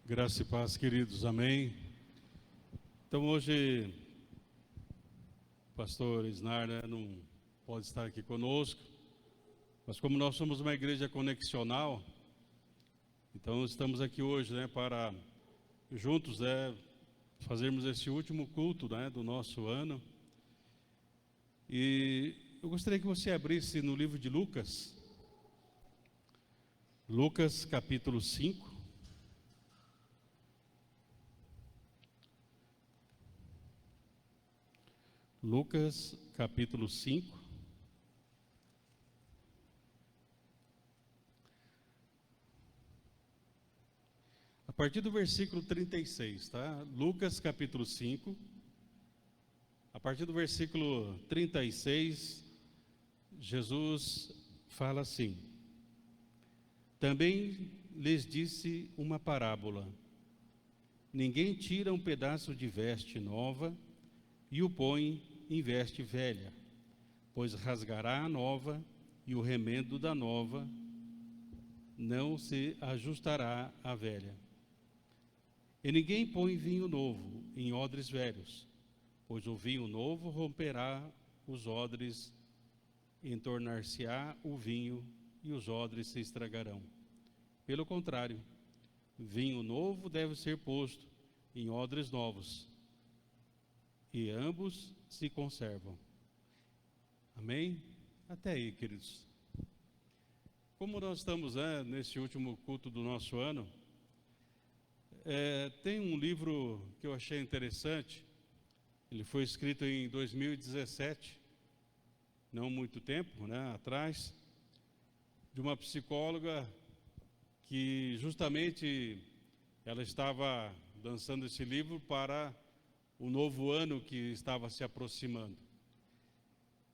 Graça e paz, queridos, amém. Então hoje, o pastor Isnar, não pode estar aqui conosco, mas como nós somos uma igreja conexional, então estamos aqui hoje, para juntos, fazermos esse último culto, do nosso ano. E eu gostaria que você abrisse no livro de Lucas, Lucas capítulo 5. Lucas capítulo 5. A partir do versículo 36, tá? Lucas capítulo 5. A partir do versículo 36, Jesus fala assim: Também lhes disse uma parábola. Ninguém tira um pedaço de veste nova e o põe em veste velha, pois rasgará a nova, e o remendo da nova não se ajustará à velha. E ninguém põe vinho novo em odres velhos, pois o vinho novo romperá os odres, entornar-se-á o vinho, e os odres se estragarão. Pelo contrário, vinho novo deve ser posto em odres novos, e ambos se conservam. Amém? Até aí, queridos. Como nós estamos nesse último culto do nosso ano, tem um livro que eu achei interessante. Ele foi escrito em 2017, não muito tempo atrás, de uma psicóloga que justamente ela estava lançando esse livro para o novo ano que estava se aproximando.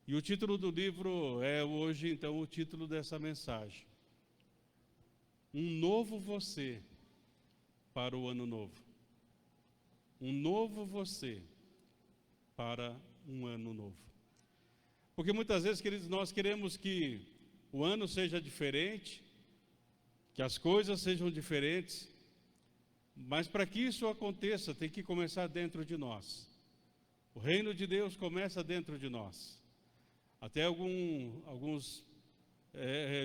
E o título do livro é hoje, então, o título dessa mensagem: Um novo você para o ano novo. Um novo você para um ano novo. Porque muitas vezes, queridos, nós queremos que o ano seja diferente, que as coisas sejam diferentes, mas para que isso aconteça, tem que começar dentro de nós. O reino de Deus começa dentro de nós. Até algumas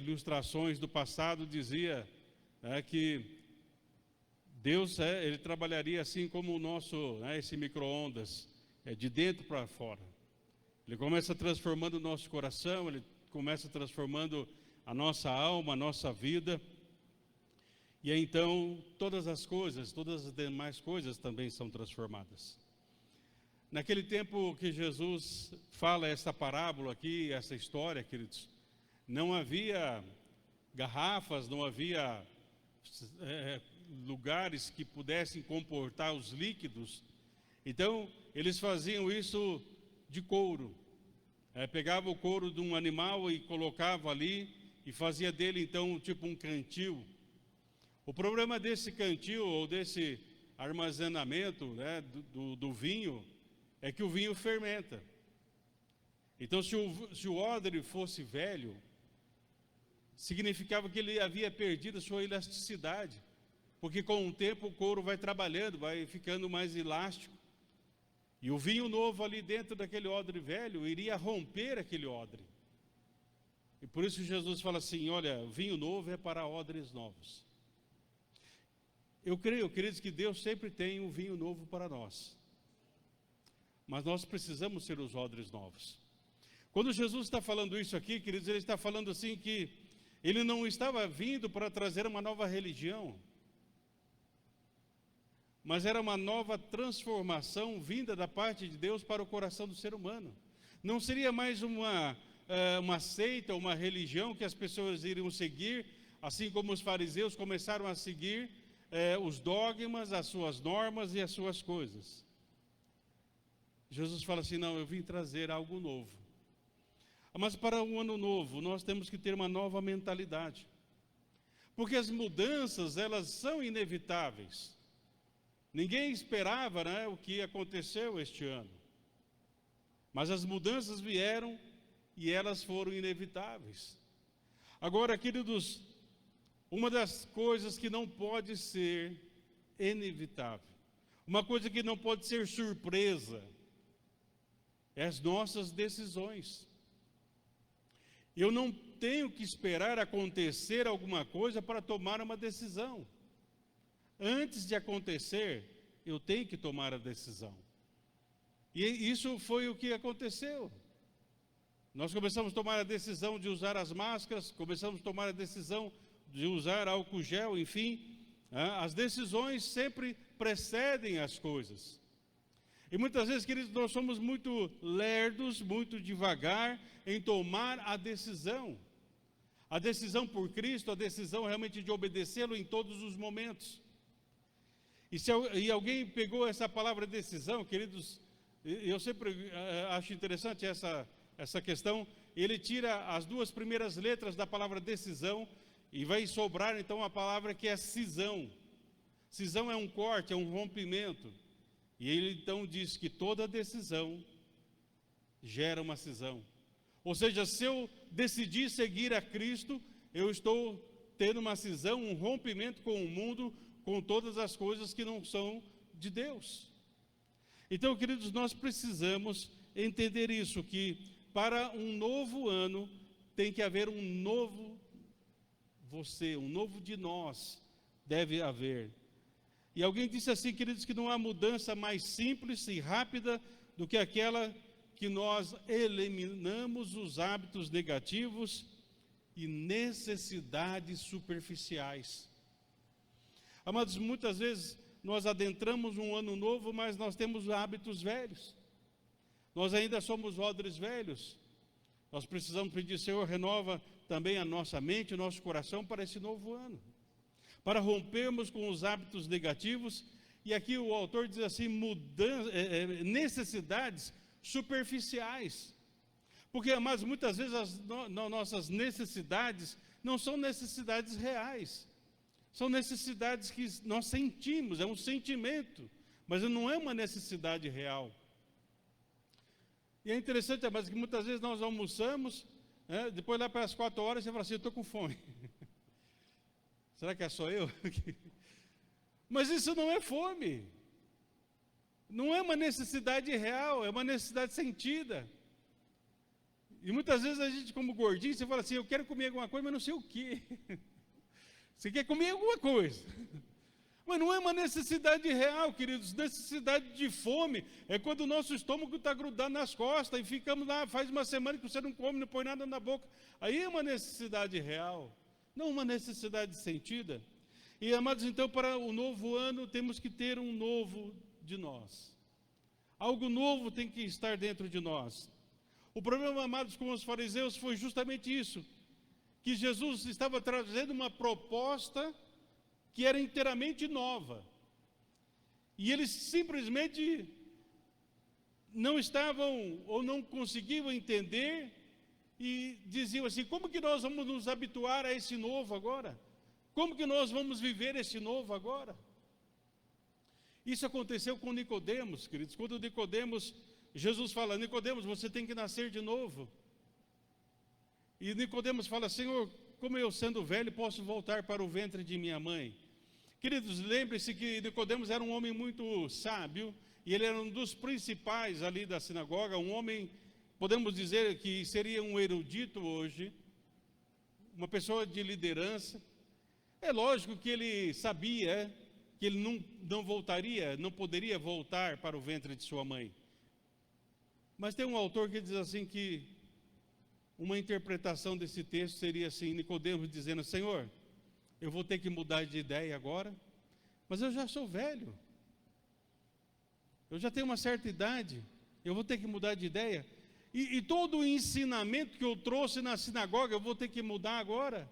ilustrações do passado dizia que Deus ele trabalharia assim como o nosso, esse micro-ondas, de dentro para fora. Ele começa transformando o nosso coração, ele começa transformando a nossa alma, a nossa vida. E então todas as demais coisas também são transformadas. Naquele tempo que Jesus fala essa parábola aqui, essa história, queridos, não havia garrafas, não havia lugares que pudessem comportar os líquidos. Então eles faziam isso de couro. Pegava o couro de um animal e colocava ali e fazia dele então tipo um cantil. O problema desse cantil ou desse armazenamento do vinho é que o vinho fermenta. Então se o odre fosse velho, significava que ele havia perdido a sua elasticidade, porque com o tempo o couro vai trabalhando, vai ficando mais elástico. E o vinho novo ali dentro daquele odre velho iria romper aquele odre. E por isso Jesus fala assim: olha, o vinho novo é para odres novos. Eu creio, queridos, que Deus sempre tem um vinho novo para nós. Mas nós precisamos ser os odres novos. Quando Jesus está falando isso aqui, queridos, ele está falando assim que ele não estava vindo para trazer uma nova religião, mas era uma nova transformação vinda da parte de Deus para o coração do ser humano. Não seria mais uma seita, uma religião que as pessoas iriam seguir, assim como os fariseus começaram a seguir os dogmas, as suas normas e as suas coisas. Jesus fala assim: não, eu vim trazer algo novo. Mas para um ano novo, nós temos que ter uma nova mentalidade. Porque as mudanças, elas são inevitáveis. Ninguém esperava o que aconteceu este ano. Mas as mudanças vieram e elas foram inevitáveis. Agora, queridos, uma das coisas que não pode ser inevitável. Uma coisa que não pode ser surpresa é as nossas decisões. Eu não tenho que esperar acontecer alguma coisa para tomar uma decisão. Antes de acontecer, eu tenho que tomar a decisão. E isso foi o que aconteceu. Nós começamos a tomar a decisão de usar as máscaras, começamos a tomar a decisão de usar álcool gel, enfim. As decisões sempre precedem as coisas. E muitas vezes, queridos, nós somos muito lerdos, muito devagar em tomar a decisão. A decisão por Cristo, a decisão realmente de obedecê-lo em todos os momentos. E alguém pegou essa palavra decisão, queridos, eu sempre acho interessante essa questão. Ele tira as duas primeiras letras da palavra decisão e vai sobrar então a palavra que é cisão. Cisão é um corte, é um rompimento. E ele então diz que toda decisão gera uma cisão. Ou seja, se eu decidir seguir a Cristo, eu estou tendo uma cisão, um rompimento com o mundo, com todas as coisas que não são de Deus. Então, queridos, nós precisamos entender isso, que para um novo ano tem que haver um novo você, um novo de nós deve haver. E alguém disse assim, queridos, que não há mudança mais simples e rápida do que aquela que nós eliminamos os hábitos negativos e necessidades superficiais. Amados, muitas vezes nós adentramos um ano novo, mas nós temos hábitos velhos. Nós ainda somos odres velhos. Nós precisamos pedir, Senhor, renova também a nossa mente, o nosso coração para esse novo ano, para rompermos com os hábitos negativos. E aqui o autor diz assim, necessidades superficiais. Porque, amados, muitas vezes as nossas necessidades não são necessidades reais. São necessidades que nós sentimos, é um sentimento, mas não é uma necessidade real. E é interessante, mas que muitas vezes nós almoçamos, depois lá para as 4 horas você fala assim, eu estou com fome. Será que é só eu? Mas isso não é fome. Não é uma necessidade real, é uma necessidade sentida. E muitas vezes a gente, como gordinho, você fala assim, eu quero comer alguma coisa, mas não sei o quê. Você quer comer alguma coisa. Mas não é uma necessidade real, queridos. Necessidade de fome é quando o nosso estômago está grudado nas costas e ficamos lá, faz uma semana que você não come, não põe nada na boca. Aí é uma necessidade real, não uma necessidade sentida. E, amados, então, para o novo ano, temos que ter um novo de nós. Algo novo tem que estar dentro de nós. O problema, amados, com os fariseus foi justamente isso, que Jesus estava trazendo uma proposta que era inteiramente nova. E eles simplesmente não estavam ou não conseguiam entender e diziam assim, como que nós vamos nos habituar a esse novo agora? Como que nós vamos viver esse novo agora? Isso aconteceu com Nicodemos, queridos. Quando Nicodemos, Jesus fala, Nicodemos, você tem que nascer de novo. E Nicodemos fala, Senhor, como eu sendo velho posso voltar para o ventre de minha mãe? Queridos, lembre-se que Nicodemos era um homem muito sábio, e ele era um dos principais ali da sinagoga, um homem, podemos dizer que seria um erudito hoje, uma pessoa de liderança. É lógico que ele sabia que ele não voltaria, não poderia voltar para o ventre de sua mãe. Mas tem um autor que diz assim que uma interpretação desse texto seria assim, Nicodemos dizendo, Senhor, eu vou ter que mudar de ideia agora, mas eu já sou velho, eu já tenho uma certa idade, eu vou ter que mudar de ideia, e todo o ensinamento que eu trouxe na sinagoga, eu vou ter que mudar agora.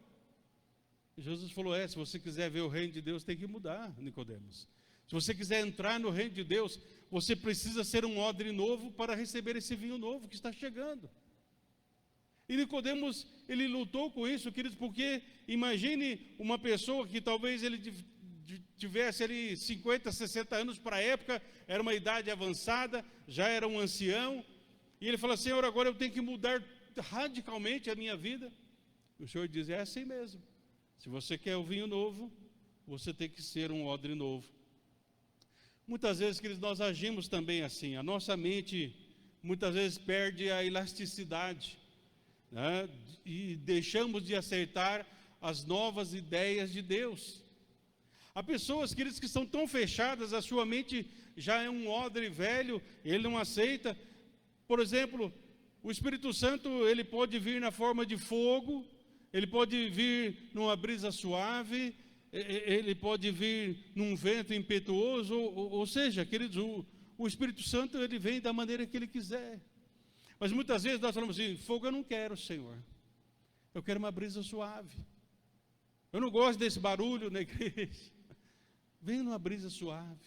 Jesus falou, se você quiser ver o reino de Deus, tem que mudar, Nicodemos. Se você quiser entrar no reino de Deus, você precisa ser um odre novo para receber esse vinho novo que está chegando. E Nicodemos, ele lutou com isso, queridos, porque imagine uma pessoa que talvez ele tivesse ali 50, 60 anos, para a época, era uma idade avançada, já era um ancião, e ele fala, Senhor, agora eu tenho que mudar radicalmente a minha vida. E o Senhor diz, é assim mesmo. Se você quer o vinho novo, você tem que ser um odre novo. Muitas vezes, queridos, nós agimos também assim. A nossa mente, muitas vezes, perde a elasticidade, né? E deixamos de aceitar as novas ideias de Deus. Há pessoas, queridos, que são tão fechadas, a sua mente já é um odre velho, ele não aceita. Por exemplo, o Espírito Santo, ele pode vir na forma de fogo, ele pode vir numa brisa suave, ele pode vir num vento impetuoso, ou seja, queridos, o Espírito Santo, ele vem da maneira que ele quiser. Mas muitas vezes nós falamos assim: fogo eu não quero, Senhor, eu quero uma brisa suave. Eu não gosto desse barulho na igreja. Vem numa brisa suave.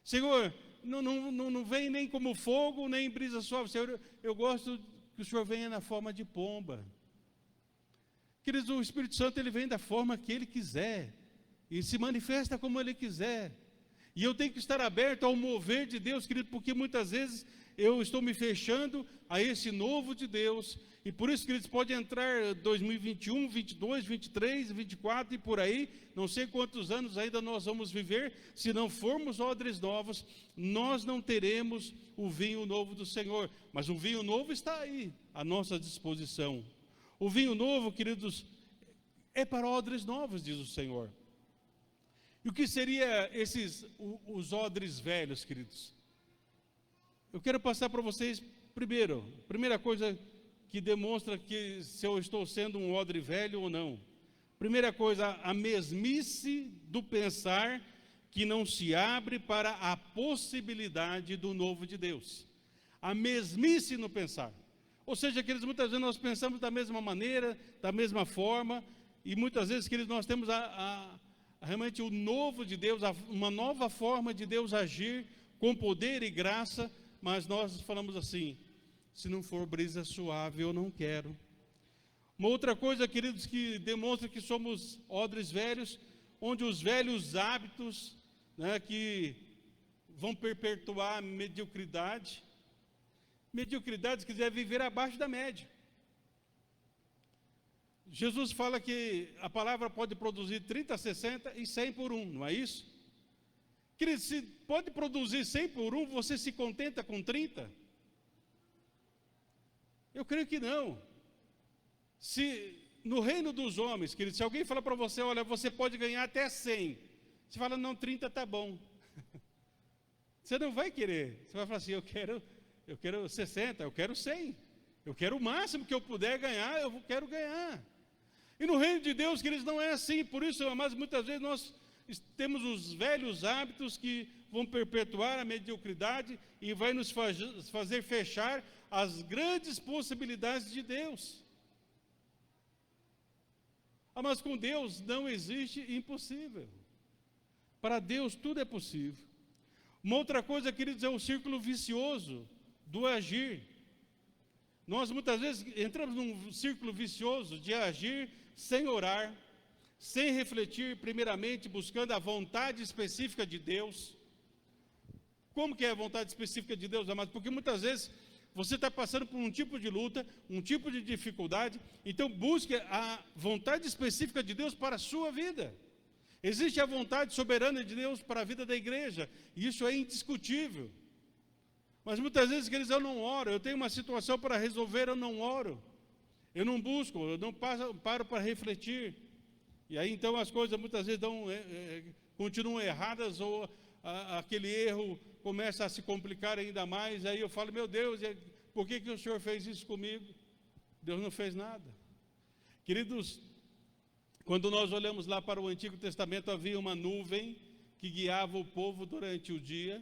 Senhor, não vem nem como fogo, nem brisa suave. Senhor, eu gosto que o Senhor venha na forma de pomba. Queridos, o Espírito Santo, ele vem da forma que ele quiser, e se manifesta como ele quiser. E eu tenho que estar aberto ao mover de Deus, querido, porque muitas vezes eu estou me fechando a esse novo de Deus. E por isso, queridos, pode entrar 2021, 22, 23, 24 e por aí, não sei quantos anos ainda nós vamos viver. Se não formos odres novos, nós não teremos o vinho novo do Senhor. Mas o vinho novo está aí, à nossa disposição. O vinho novo, queridos, é para odres novos, diz o Senhor. E o que seria os odres velhos, queridos? Eu quero passar para vocês, primeira coisa que demonstra que se eu estou sendo um odre velho ou não. Primeira coisa, a mesmice do pensar que não se abre para a possibilidade do novo de Deus. A mesmice no pensar. Ou seja, queridos, muitas vezes nós pensamos da mesma maneira, da mesma forma, e muitas vezes, queridos, nós temos realmente o novo de Deus, uma nova forma de Deus agir com poder e graça, mas nós falamos assim: se não for brisa suave, eu não quero. Uma outra coisa, queridos, que demonstra que somos odres velhos, onde os velhos hábitos, né, que vão perpetuar a mediocridade. Mediocridade, se quiser viver abaixo da média. Jesus fala que a palavra pode produzir 30, 60 e 100 por um, não é isso? Querido, se pode produzir 100 por um, você se contenta com 30? Eu creio que não. Se no reino dos homens, querido, se alguém falar para você: olha, você pode ganhar até 100, você fala: não, 30 está bom. Você não vai querer, você vai falar assim: eu quero 60, eu quero 100, eu quero o máximo que eu puder ganhar, eu quero ganhar. E no reino de Deus, queridos, não é assim. Por isso, amados, muitas vezes nós temos os velhos hábitos que vão perpetuar a mediocridade e vai nos fazer fechar as grandes possibilidades de Deus. Mas com Deus não existe impossível. Para Deus tudo é possível. Uma outra coisa, queridos, é o círculo vicioso do agir. Nós muitas vezes entramos num círculo vicioso de agir sem orar, sem refletir primeiramente, buscando a vontade específica de Deus. Como que é a vontade específica de Deus, amados? Porque muitas vezes você está passando por um tipo de luta, um tipo de dificuldade, então busque a vontade específica de Deus para a sua vida. Existe a vontade soberana de Deus para a vida da igreja, e isso é indiscutível. Mas muitas vezes, queridos, eu não oro, eu tenho uma situação para resolver, eu não oro. Eu não busco, eu não paro para refletir. E aí então as coisas muitas vezes continuam erradas, ou aquele erro começa a se complicar ainda mais. Aí eu falo: meu Deus, por que o Senhor fez isso comigo? Deus não fez nada. Queridos, quando nós olhamos lá para o Antigo Testamento, havia uma nuvem que guiava o povo durante o dia,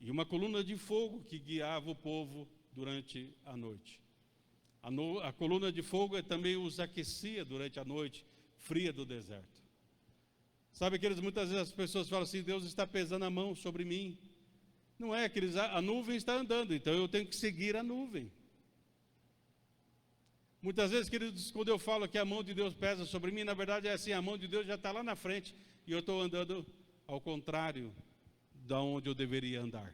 e uma coluna de fogo que guiava o povo durante a noite. A coluna de fogo também os aquecia durante a noite fria do deserto. Sabe, queridos, muitas vezes as pessoas falam assim: Deus está pesando a mão sobre mim. Não é, queridos, a nuvem está andando, então eu tenho que seguir a nuvem. Muitas vezes, queridos, quando eu falo que a mão de Deus pesa sobre mim, na verdade é assim: a mão de Deus já está lá na frente e eu estou andando ao contrário da onde eu deveria andar.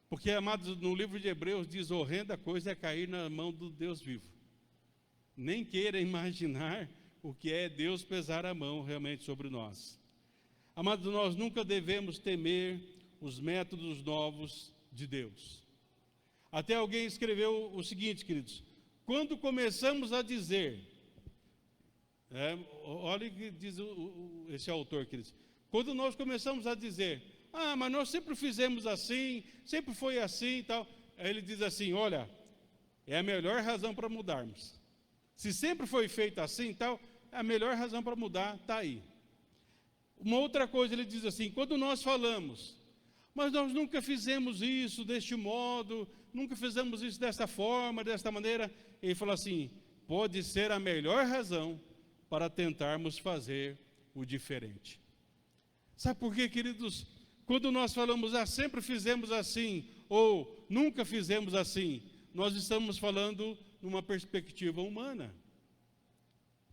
Porque, amados, no livro de Hebreus diz: horrenda coisa é cair na mão do Deus vivo. Nem queira imaginar o que é Deus pesar a mão realmente sobre nós. Amados, nós nunca devemos temer os métodos novos de Deus. Até alguém escreveu o seguinte, queridos: quando começamos a dizer, olha o que diz esse autor, queridos, quando nós começamos a dizer, mas nós sempre fizemos assim, sempre foi assim e tal, aí ele diz assim, olha, é a melhor razão para mudarmos. Se sempre foi feito assim e tal, a melhor razão para mudar está aí. Uma outra coisa, ele diz assim, quando nós falamos, mas nós nunca fizemos isso deste modo, nunca fizemos isso desta forma, desta maneira, ele fala assim, pode ser a melhor razão para tentarmos fazer o diferente. Sabe por quê, queridos? Quando nós falamos, sempre fizemos assim, ou nunca fizemos assim, nós estamos falando numa perspectiva humana.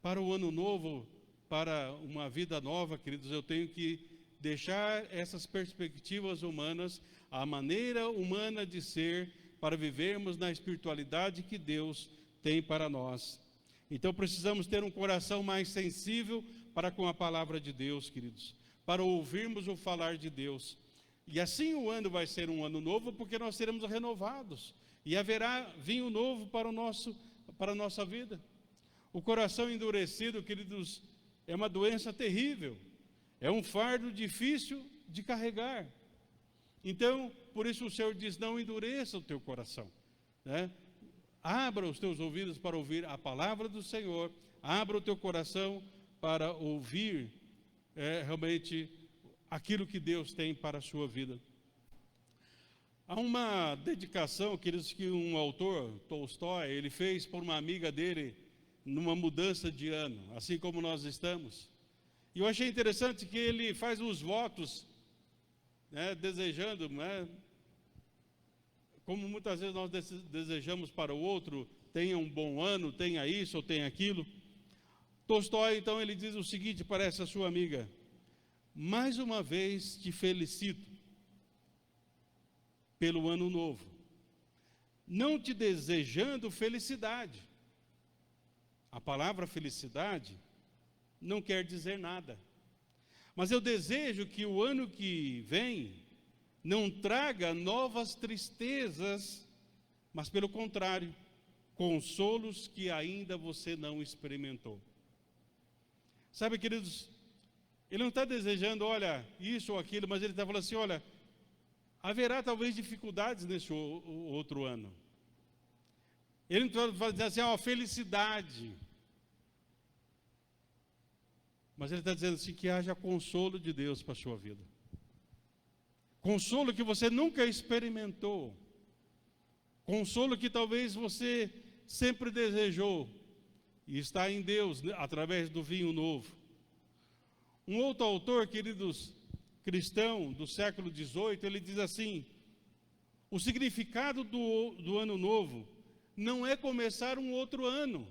Para o ano novo, para uma vida nova, queridos, eu tenho que deixar essas perspectivas humanas, a maneira humana de ser, para vivermos na espiritualidade que Deus tem para nós. Então precisamos ter um coração mais sensível para com a palavra de Deus, queridos, para ouvirmos o falar de Deus. E assim o ano vai ser um ano novo, porque nós seremos renovados, e haverá vinho novo para a nossa vida. O coração endurecido, queridos, é uma doença terrível, é um fardo difícil de carregar. Então, por isso o Senhor diz, não endureça o teu coração, né? Abra os teus ouvidos para ouvir a palavra do Senhor, abra o teu coração para ouvir realmente aquilo que Deus tem para a sua vida. Há uma dedicação, queridos, que um autor, Tolstói, ele fez por uma amiga dele, numa mudança de ano, assim como nós estamos. E eu achei interessante que ele faz os votos, desejando, como muitas vezes nós desejamos para o outro, tenha um bom ano, tenha isso ou tenha aquilo. Tolstói, então, ele diz o seguinte para essa sua amiga: mais uma vez te felicito pelo ano novo, não te desejando felicidade. A palavra felicidade não quer dizer nada, mas eu desejo que o ano que vem não traga novas tristezas, mas pelo contrário, consolos que ainda você não experimentou. Sabe, queridos, ele não está desejando, olha, isso ou aquilo, mas ele está falando assim, olha, haverá talvez dificuldades nesse outro ano. Ele não está dizendo assim, felicidade. Mas ele está dizendo assim, que haja consolo de Deus para a sua vida. Consolo que você nunca experimentou. Consolo que talvez você sempre desejou. E está em Deus, através do vinho novo. Um outro autor, queridos, cristão do século XVIII, ele diz assim, o significado do ano novo não é começar um outro ano,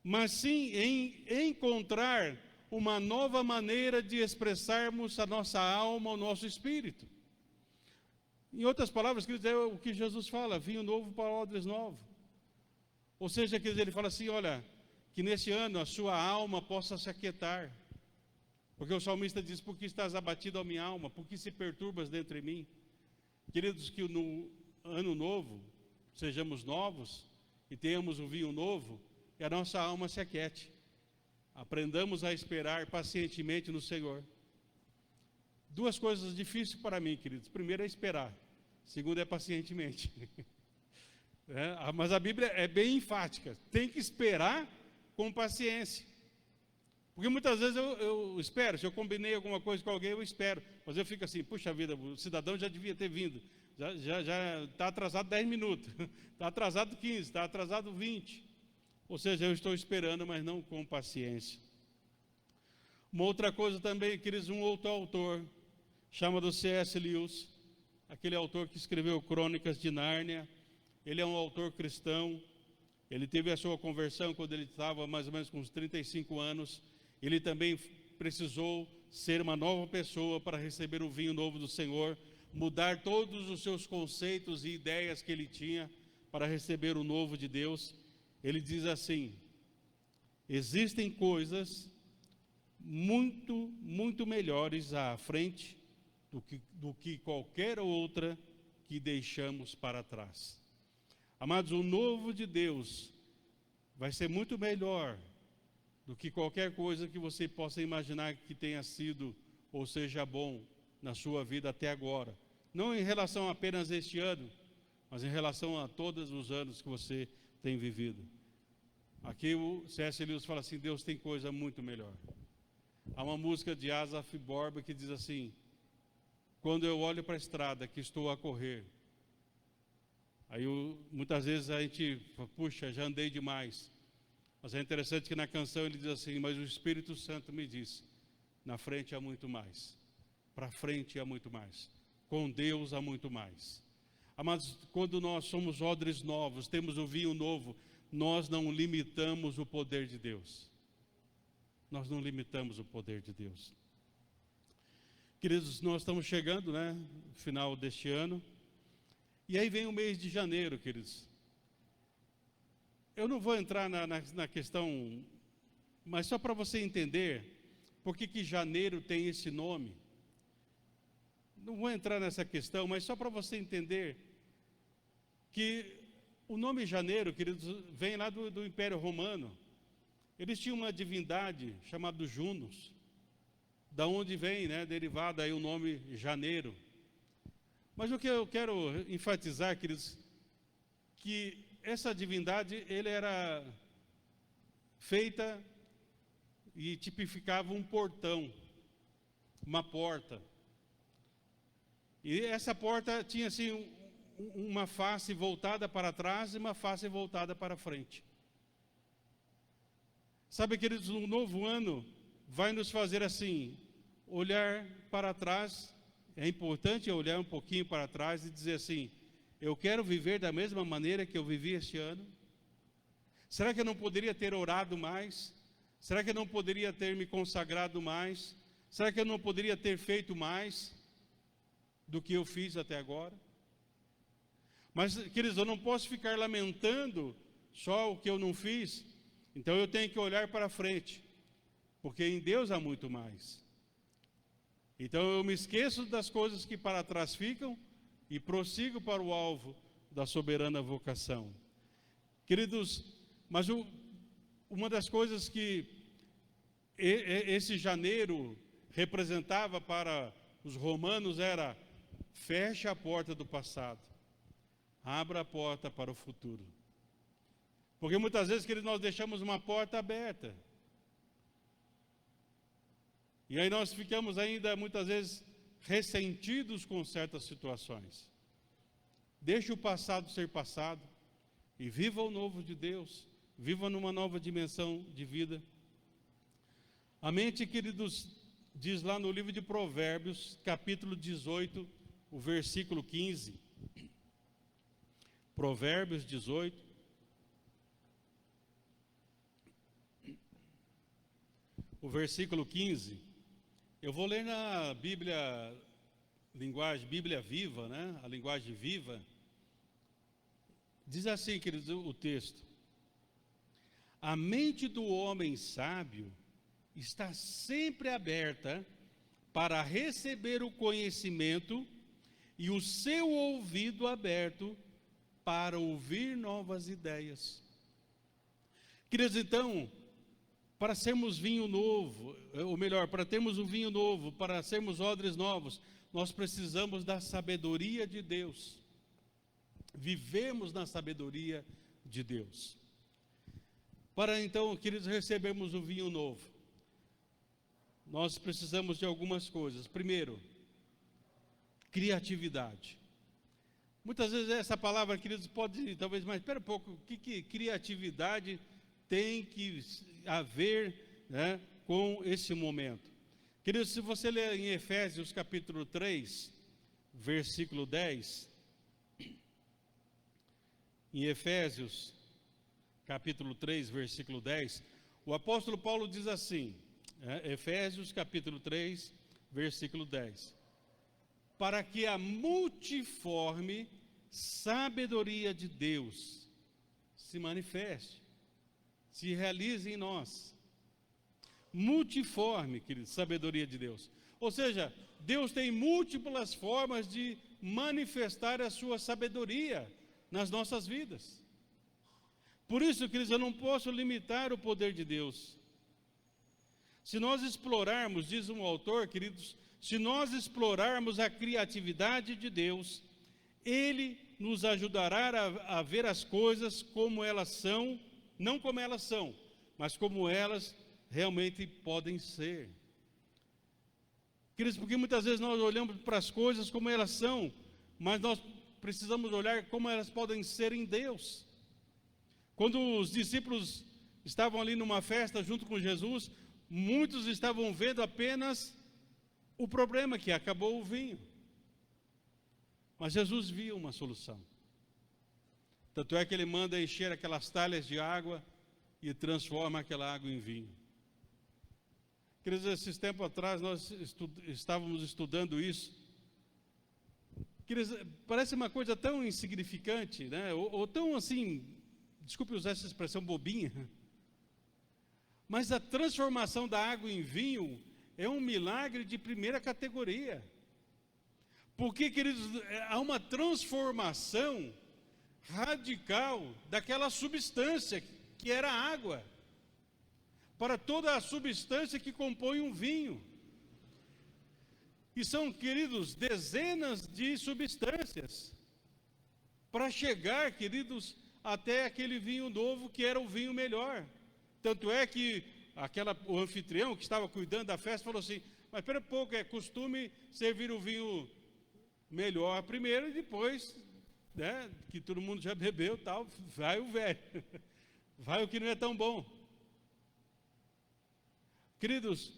mas sim em encontrar uma nova maneira de expressarmos a nossa alma, o nosso espírito. Em outras palavras, queridos, é o que Jesus fala, vinho novo para odres novos. Ou seja, queridos, ele fala assim, olha, que nesse ano a sua alma possa se aquietar. Porque o salmista diz, por que estás abatido a minha alma? Por que se perturbas dentro de mim? Queridos, que no ano novo, sejamos novos e tenhamos um vinho novo, e a nossa alma se aquiete. Aprendamos a esperar pacientemente no Senhor. Duas coisas difíceis para mim, queridos. Primeiro é esperar. Segundo é pacientemente. Mas a Bíblia é bem enfática. Tem que esperar com paciência. Porque muitas vezes eu espero. Se eu combinei alguma coisa com alguém, eu espero. Mas eu fico assim, puxa vida, o cidadão já devia ter vindo. Já está atrasado 10 minutos. Está atrasado 15, está atrasado 20. Ou seja, eu estou esperando, mas não com paciência. Uma outra coisa também, queridos, um outro autor, chamado C.S. Lewis, aquele autor que escreveu Crônicas de Nárnia, ele é um autor cristão, ele teve a sua conversão quando ele estava mais ou menos com uns 35 anos, ele também precisou ser uma nova pessoa para receber o vinho novo do Senhor, mudar todos os seus conceitos e ideias que ele tinha para receber o novo de Deus. Ele diz assim, existem coisas muito melhores à frente do que qualquer outra que deixamos para trás. Amados, o novo de Deus vai ser muito melhor do que qualquer coisa que você possa imaginar que tenha sido ou seja bom na sua vida até agora. Não em relação apenas a este ano, mas em relação a todos os anos que você tem vivido. Aqui o C.S. Lewis fala assim: Deus tem coisa muito melhor. Há uma música de Asaf Borba que diz assim: quando eu olho para a estrada que estou a correr, aí muitas vezes a gente fala, puxa, já andei demais. Mas é interessante que na canção ele diz assim: mas o Espírito Santo me diz, na frente há muito mais, para frente há muito mais, com Deus há muito mais. Mas quando nós somos odres novos, temos o vinho novo, nós não limitamos o poder de Deus. Nós não limitamos o poder de Deus. Queridos, nós estamos chegando, no final deste ano, e aí vem o mês de janeiro, queridos. Eu não vou entrar na questão, mas só para você entender por que janeiro tem esse nome. Não vou entrar nessa questão, mas só para você entender que o nome janeiro, queridos, vem lá do Império Romano. Eles tinham uma divindade chamada Junos, da onde vem, derivado aí o nome janeiro. Mas o que eu quero enfatizar, queridos, que essa divindade, ele era feita e tipificava um portão, uma porta. E essa porta tinha assim uma face voltada para trás e uma face voltada para frente. Sabe, queridos, um novo ano vai nos fazer assim, olhar para trás. É importante olhar um pouquinho para trás e dizer assim: eu quero viver da mesma maneira que eu vivi este ano? Será que eu não poderia ter orado mais? Será que eu não poderia ter me consagrado mais? Será que eu não poderia ter feito mais do que eu fiz até agora? Mas, queridos, eu não posso ficar lamentando só o que eu não fiz. Então eu tenho que olhar para frente, porque em Deus há muito mais. Então eu me esqueço das coisas que para trás ficam e prossigo para o alvo da soberana vocação. Queridos, mas uma das coisas que esse janeiro representava para os romanos era: fecha a porta do passado, abra a porta para o futuro. Porque muitas vezes, queridos, nós deixamos uma porta aberta. E aí nós ficamos ainda, muitas vezes, ressentidos com certas situações. Deixe o passado ser passado e viva o novo de Deus. Viva numa nova dimensão de vida. A mente, queridos, diz lá no livro de Provérbios, capítulo 18, o versículo 15. Provérbios 18. O versículo 15. Eu vou ler na Bíblia Viva, a linguagem viva. Diz assim, queridos, o texto: a mente do homem sábio está sempre aberta para receber o conhecimento e o seu ouvido aberto para ouvir novas ideias. Queridos, então, para sermos vinho novo, ou melhor, para termos um vinho novo, para sermos odres novos, nós precisamos da sabedoria de Deus. Vivemos na sabedoria de Deus. Para então, queridos, recebermos o vinho novo, nós precisamos de algumas coisas. Primeiro, criatividade. Muitas vezes essa palavra, queridos, pode talvez, mas espera um pouco, o que criatividade tem que haver com esse momento? Queridos, se você ler em Efésios capítulo 3, versículo 10, em Efésios capítulo 3, versículo 10, o apóstolo Paulo diz assim, Efésios capítulo 3, versículo 10: para que a multiforme sabedoria de Deus se manifeste, se realize em nós, multiforme, querido, sabedoria de Deus. Ou seja, Deus tem múltiplas formas de manifestar a sua sabedoria nas nossas vidas. Por isso, queridos, eu não posso limitar o poder de Deus. Se nós explorarmos, diz um autor, queridos, se nós explorarmos a criatividade de Deus, Ele nos ajudará a ver as coisas como elas são, não como elas são, mas como elas realmente podem ser. Queridos, porque muitas vezes nós olhamos para as coisas como elas são, mas nós precisamos olhar como elas podem ser em Deus. Quando os discípulos estavam ali numa festa junto com Jesus, muitos estavam vendo apenas o problema, que acabou o vinho. Mas Jesus viu uma solução. Tanto é que ele manda encher aquelas talhas de água e transforma aquela água em vinho. Queridos, esses tempos atrás nós estávamos estudando isso. Queridos, parece uma coisa tão insignificante, né? Ou tão assim, desculpe usar essa expressão bobinha, mas a transformação da água em vinho é um milagre de primeira categoria. Porque, queridos, há uma transformação radical daquela substância que era a água, para toda a substância que compõe um vinho. E são, queridos, dezenas de substâncias, para chegar, queridos, até aquele vinho novo que era o vinho melhor. Tanto é que o anfitrião que estava cuidando da festa falou assim: mas espera um pouco, é costume servir o vinho melhor primeiro e depois, né, que todo mundo já bebeu, tal, vai o velho, vai o que não é tão bom. Queridos,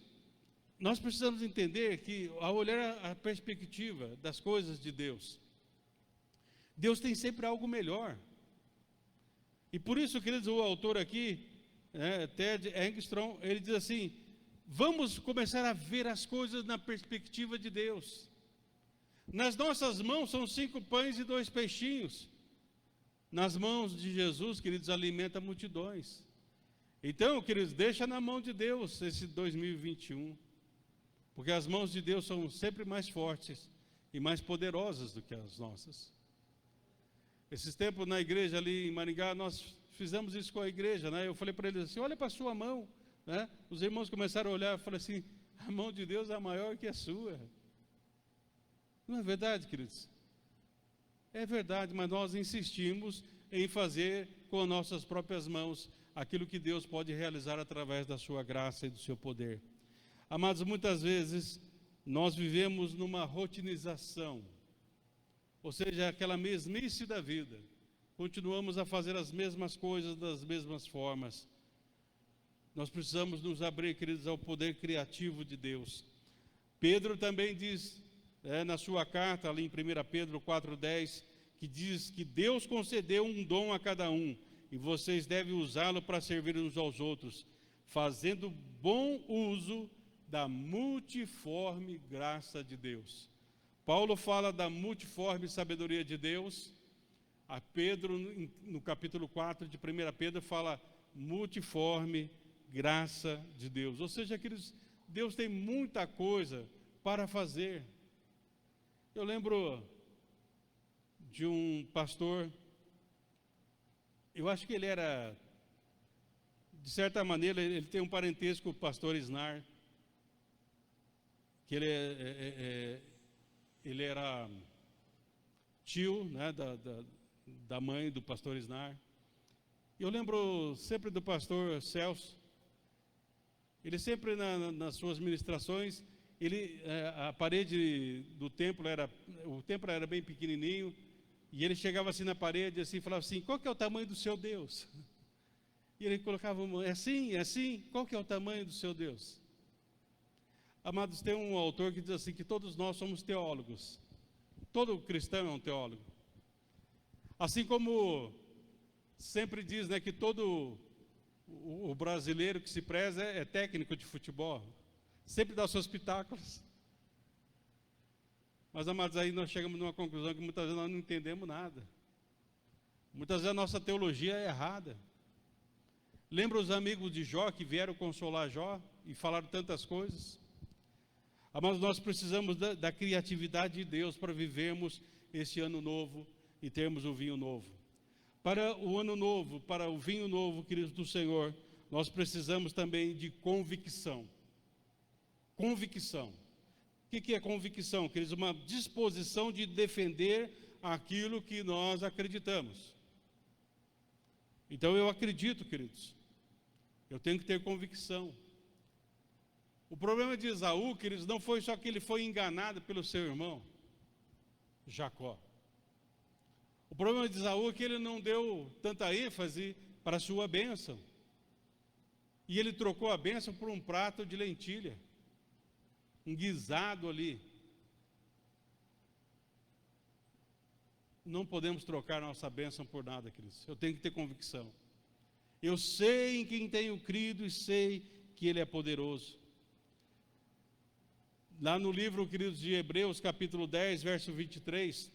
nós precisamos entender que, ao olhar a perspectiva das coisas de Deus, Deus tem sempre algo melhor. E por isso, queridos, o autor aqui, Ted Engstrom, ele diz assim: vamos começar a ver as coisas na perspectiva de Deus. Nas nossas mãos são 5 pães e 2 peixinhos. Nas mãos de Jesus, queridos, alimenta multidões. Então, queridos, deixa na mão de Deus esse 2021. Porque as mãos de Deus são sempre mais fortes e mais poderosas do que as nossas. Esses tempos na igreja ali em Maringá, nós fizemos isso com a igreja, né? Eu falei para eles assim: olha para a sua mão, né? Os irmãos começaram a olhar e falaram assim: a mão de Deus é maior que a sua. Não é verdade, queridos? É verdade, mas nós insistimos em fazer com nossas próprias mãos aquilo que Deus pode realizar através da sua graça e do seu poder. Amados, muitas vezes nós vivemos numa rotinização, ou seja, aquela mesmice da vida. Continuamos a fazer as mesmas coisas das mesmas formas. Nós precisamos nos abrir, queridos, ao poder criativo de Deus. Pedro também diz, na sua carta, ali em 1 Pedro 4,10, que diz que Deus concedeu um dom a cada um, e vocês devem usá-lo para servir uns aos outros, fazendo bom uso da multiforme graça de Deus. Paulo fala da multiforme sabedoria de Deus. A Pedro, no capítulo 4 de 1 Pedro, fala multiforme graça de Deus. Ou seja, queridos, Deus tem muita coisa para fazer. Eu lembro de um pastor, eu acho que ele era, de certa maneira, ele tem um parentesco com o pastor Isnar, que ele era tio, né, da mãe do pastor Isnar. Eu lembro sempre do pastor Celso. Ele sempre nas suas ministrações, a parede do templo o templo era bem pequenininho, e ele chegava assim na parede assim, falava assim: qual que é o tamanho do seu Deus? E ele colocava: é assim, qual que é o tamanho do seu Deus? Amados, tem um autor que diz assim, que todos nós somos teólogos. Todo cristão é um teólogo. Assim como sempre diz, né, que todo o brasileiro que se preza é técnico de futebol. Sempre dá seus pitáculos. Mas, amados, aí nós chegamos numa conclusão que muitas vezes nós não entendemos nada. Muitas vezes a nossa teologia é errada. Lembra os amigos de Jó que vieram consolar Jó? e falaram tantas coisas. Mas nós precisamos da criatividade de Deus para vivermos esse ano novo e termos o vinho novo. Para o ano novo, para o vinho novo, queridos do Senhor, nós precisamos também de convicção. Convicção. O que é convicção, queridos? Uma disposição de defender aquilo que nós acreditamos. Então eu acredito, queridos, eu tenho que ter convicção. O problema de Esaú, queridos, não foi só que ele foi enganado pelo seu irmão, Jacó. O problema de Esaú é que ele não deu tanta ênfase para a sua bênção. E ele trocou a bênção por um prato de lentilha, um guisado ali. Não podemos trocar nossa bênção por nada, queridos. Eu tenho que ter convicção. Eu sei em quem tenho crido e sei que Ele é poderoso. Lá no livro, queridos, de Hebreus, capítulo 10, verso 23,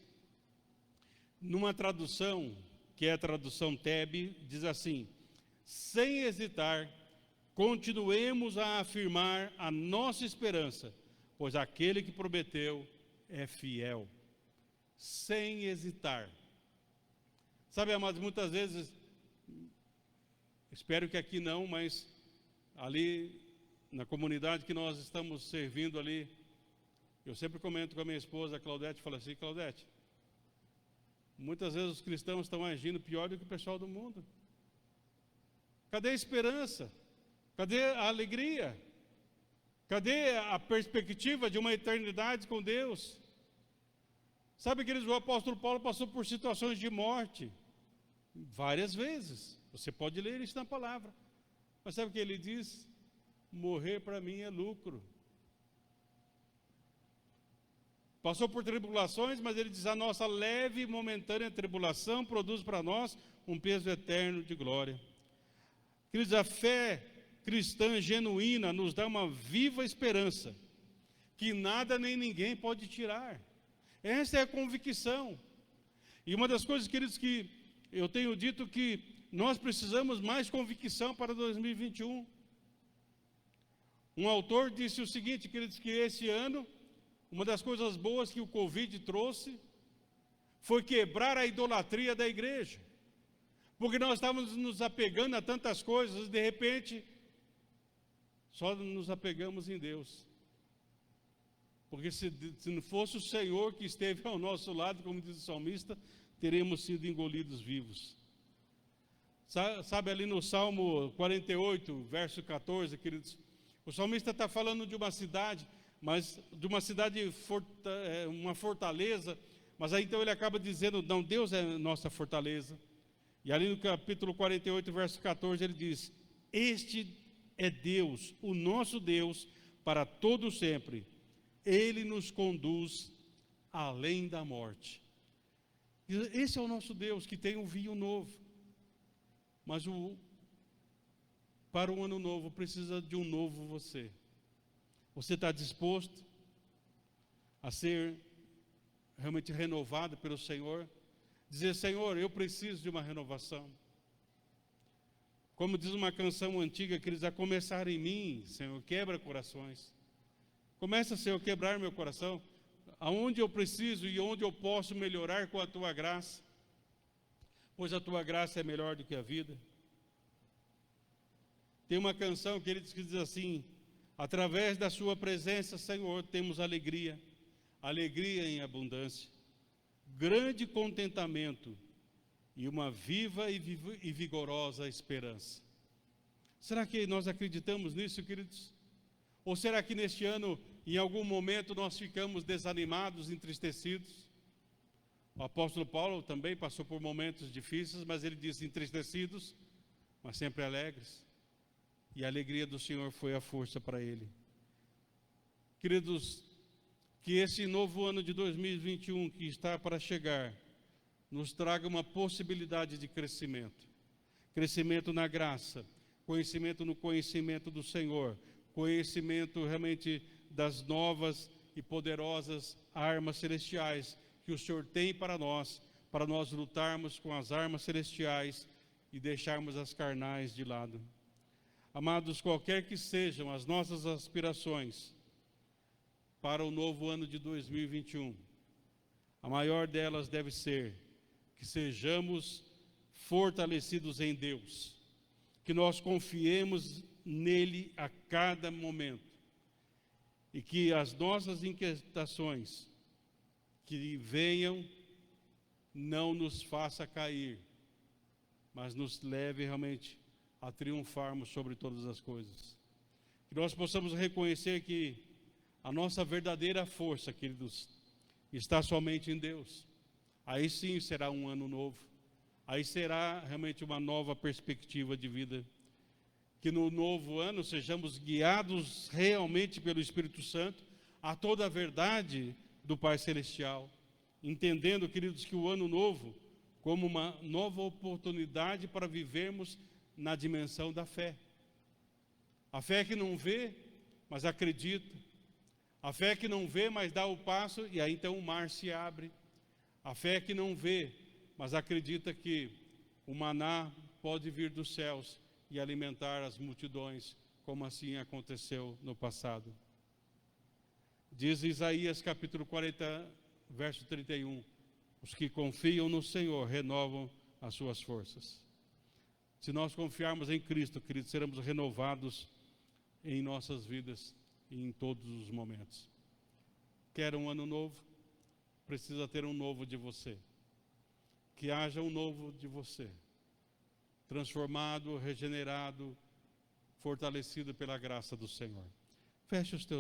numa tradução, que é a tradução Tebe, diz assim: sem hesitar, continuemos a afirmar a nossa esperança, pois aquele que prometeu é fiel. Sem hesitar. Sabe, amados, muitas vezes, espero que aqui não, mas ali na comunidade que nós estamos servindo ali, eu sempre comento com a minha esposa, a Claudete, falo assim: Claudete, muitas vezes os cristãos estão agindo pior do que o pessoal do mundo. Cadê a esperança? Cadê a alegria? Cadê a perspectiva de uma eternidade com Deus? Sabe, queridos, o apóstolo Paulo passou por situações de morte várias vezes. Você pode ler isso na palavra. Mas sabe o que ele diz? Morrer para mim é lucro. Passou por tribulações, mas ele diz: a nossa leve e momentânea tribulação produz para nós um peso eterno de glória. Queridos, a fé cristã genuína nos dá uma viva esperança, que nada nem ninguém pode tirar. Essa é a convicção. E uma das coisas, queridos, que eu tenho dito que nós precisamos mais convicção para 2021. Um autor disse o seguinte, queridos, que esse ano, uma das coisas boas que o Covid trouxe foi quebrar a idolatria da igreja. Porque nós estávamos nos apegando a tantas coisas, de repente, só nos apegamos em Deus. Porque se não fosse o Senhor que esteve ao nosso lado, como diz o salmista, teríamos sido engolidos vivos. Sabe, ali no Salmo 48, verso 14, queridos, o salmista está falando de uma cidade, mas de uma cidade, uma fortaleza, mas aí então ele acaba dizendo: não, Deus é nossa fortaleza. E ali no capítulo 48, verso 14, ele diz: este é Deus, o nosso Deus, para todo sempre. Ele nos conduz além da morte. Esse é o nosso Deus, que tem um vinho novo. Mas para o ano novo precisa de um novo você. Você está disposto a ser realmente renovado pelo Senhor? Dizer: Senhor, eu preciso de uma renovação. Como diz uma canção antiga, que eles a começar em mim, Senhor, quebra corações. Começa, Senhor, a quebrar meu coração, aonde eu preciso e onde eu posso melhorar com a Tua graça, pois a Tua graça é melhor do que a vida. Tem uma canção que diz assim: através da Sua presença, Senhor, temos alegria, alegria em abundância, grande contentamento e uma viva e vigorosa esperança. Será que nós acreditamos nisso, queridos? Ou será que neste ano, em algum momento, nós ficamos desanimados, entristecidos? O apóstolo Paulo também passou por momentos difíceis, mas ele diz: entristecidos, mas sempre alegres. E a alegria do Senhor foi a força para ele. Queridos, que esse novo ano de 2021 que está para chegar, nos traga uma possibilidade de crescimento. Crescimento na graça, conhecimento no conhecimento do Senhor, conhecimento realmente das novas e poderosas armas celestiais que o Senhor tem para nós lutarmos com as armas celestiais e deixarmos as carnais de lado. Amados, qualquer que sejam as nossas aspirações para o novo ano de 2021, a maior delas deve ser que sejamos fortalecidos em Deus, que nós confiemos nele a cada momento e que as nossas inquietações que venham não nos faça cair, mas nos leve realmente a triunfarmos sobre todas as coisas. Que nós possamos reconhecer que a nossa verdadeira força, queridos, está somente em Deus. Aí sim será um ano novo. Aí será realmente uma nova perspectiva de vida. Que no novo ano sejamos guiados realmente pelo Espírito Santo a toda a verdade do Pai Celestial. Entendendo, queridos, que o ano novo como uma nova oportunidade para vivermos na dimensão da fé. A fé que não vê, mas acredita. A fé que não vê, mas dá o passo e aí então o mar se abre. A fé que não vê, mas acredita que o maná pode vir dos céus e alimentar as multidões, como assim aconteceu no passado. Diz Isaías capítulo 40, verso 31, os que confiam no Senhor renovam as suas forças. Se nós confiarmos em Cristo, queridos, seremos renovados em nossas vidas e em todos os momentos. Quer um ano novo? Precisa ter um novo de você. Que haja um novo de você. Transformado, regenerado, fortalecido pela graça do Senhor. Feche os teus